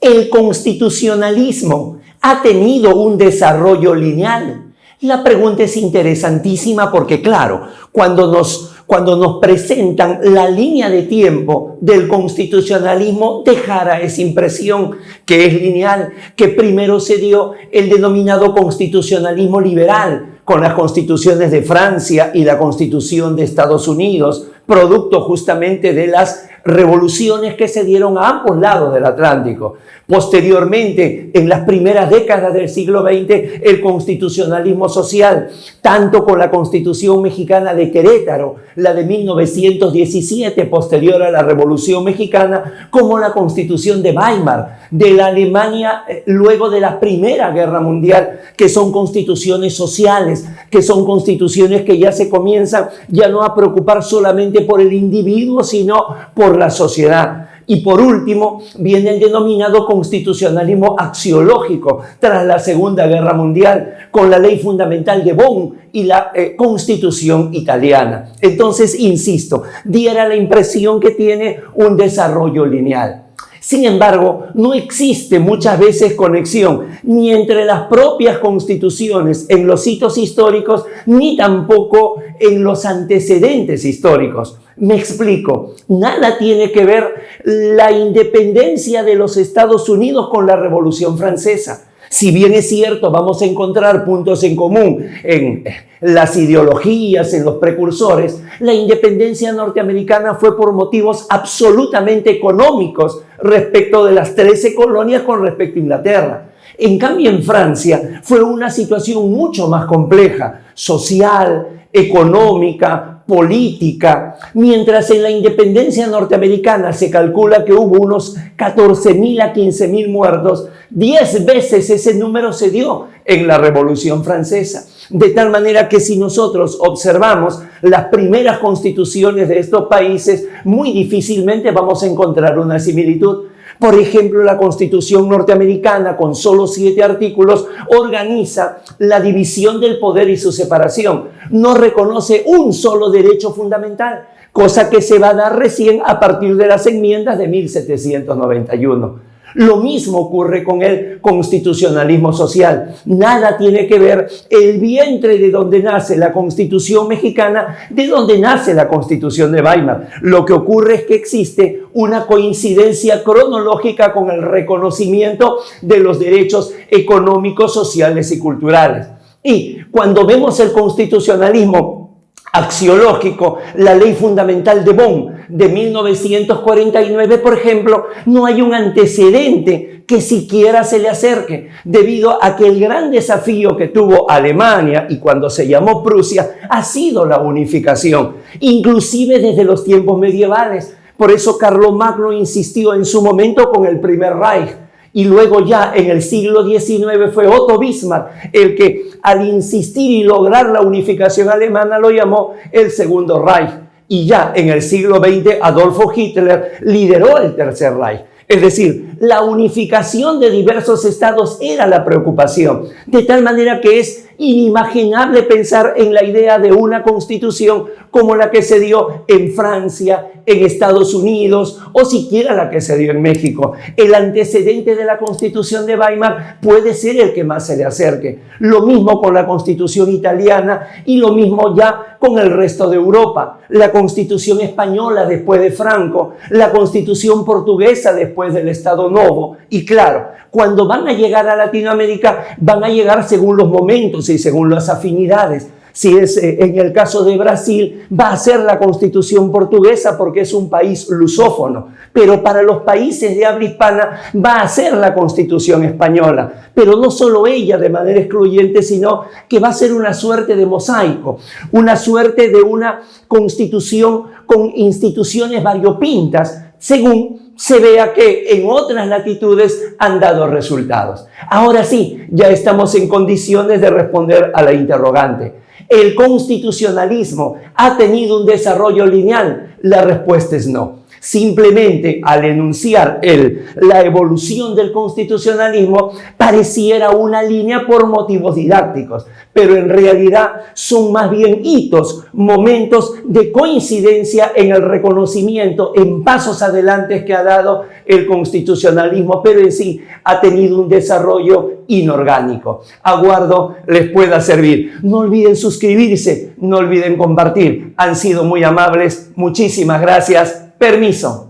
¿El constitucionalismo ha tenido un desarrollo lineal? La pregunta es interesantísima porque, claro, cuando nos presentan la línea de tiempo del constitucionalismo, dejara esa impresión que es lineal, que primero se dio el denominado constitucionalismo liberal, con las constituciones de Francia y la constitución de Estados Unidos, producto justamente de las revoluciones que se dieron a ambos lados del Atlántico. Posteriormente, en las primeras décadas del siglo XX, el constitucionalismo social, tanto con la Constitución Mexicana de Querétaro, la de 1917, posterior a la Revolución Mexicana, como la Constitución de Weimar, de la Alemania luego de la Primera Guerra Mundial, que son constituciones sociales, que son constituciones que ya se comienzan ya no a preocupar solamente por el individuo, sino por la sociedad. Y por último, viene el denominado constitucionalismo axiológico tras la Segunda Guerra Mundial, con la Ley Fundamental de Bonn y la Constitución italiana. Entonces, insisto, diera la impresión que tiene un desarrollo lineal. Sin embargo, no existe muchas veces conexión ni entre las propias constituciones en los hitos históricos, ni tampoco en los antecedentes históricos. Me explico, nada tiene que ver la independencia de los Estados Unidos con la Revolución Francesa. Si bien es cierto, vamos a encontrar puntos en común en las ideologías, en los precursores, la independencia norteamericana fue por motivos absolutamente económicos respecto de las 13 colonias con respecto a Inglaterra. En cambio, en Francia fue una situación mucho más compleja, social, económica, política, mientras en la independencia norteamericana se calcula que hubo unos 14.000 a 15.000 muertos, 10 veces ese número se dio en la Revolución Francesa. De tal manera que si nosotros observamos las primeras constituciones de estos países, muy difícilmente vamos a encontrar una similitud. Por ejemplo, la Constitución norteamericana, con solo 7 artículos, organiza la división del poder y su separación. No reconoce un solo derecho fundamental, cosa que se va a dar recién a partir de las enmiendas de 1791. Lo mismo ocurre con el constitucionalismo social. Nada tiene que ver el vientre de donde nace la Constitución mexicana de donde nace la Constitución de Weimar. Lo que ocurre es que existe una coincidencia cronológica con el reconocimiento de los derechos económicos, sociales y culturales. Y cuando vemos el constitucionalismo axiológico, la Ley Fundamental de Bonn de 1949, por ejemplo, no hay un antecedente que siquiera se le acerque, debido a que el gran desafío que tuvo Alemania y cuando se llamó Prusia ha sido la unificación, inclusive desde los tiempos medievales. Por eso Carlomagno insistió en su momento con el Primer Reich. Y luego ya en el siglo XIX fue Otto Bismarck el que, al insistir y lograr la unificación alemana, lo llamó el Segundo Reich. Y ya en el siglo XX Adolfo Hitler lideró el Tercer Reich. Es decir, la unificación de diversos estados era la preocupación, de tal manera que es inimaginable pensar en la idea de una constitución como la que se dio en Francia, en Estados Unidos o siquiera la que se dio en México. El antecedente de la Constitución de Weimar puede ser el que más se le acerque. Lo mismo con la Constitución italiana y lo mismo ya con el resto de Europa. La Constitución española después de Franco, la Constitución portuguesa después del Estado Novo. Y claro, cuando van a llegar a Latinoamérica, van a llegar según los momentos y según las afinidades. Si es en el caso de Brasil, va a ser la Constitución portuguesa porque es un país lusófono. Pero para los países de habla hispana va a ser la Constitución española. Pero no solo ella de manera excluyente, sino que va a ser una suerte de mosaico, una suerte de una constitución con instituciones variopintas, según se vea que en otras latitudes han dado resultados. Ahora sí, ya estamos en condiciones de responder a la interrogante. ¿El constitucionalismo ha tenido un desarrollo lineal? La respuesta es no. Simplemente al enunciar la evolución del constitucionalismo pareciera una línea por motivos didácticos, pero en realidad son más bien hitos, momentos de coincidencia en el reconocimiento, en pasos adelante que ha dado el constitucionalismo, pero en sí ha tenido un desarrollo inorgánico. Aguardo les pueda servir. No olviden suscribirse, no olviden compartir. Han sido muy amables. Muchísimas gracias. Permiso.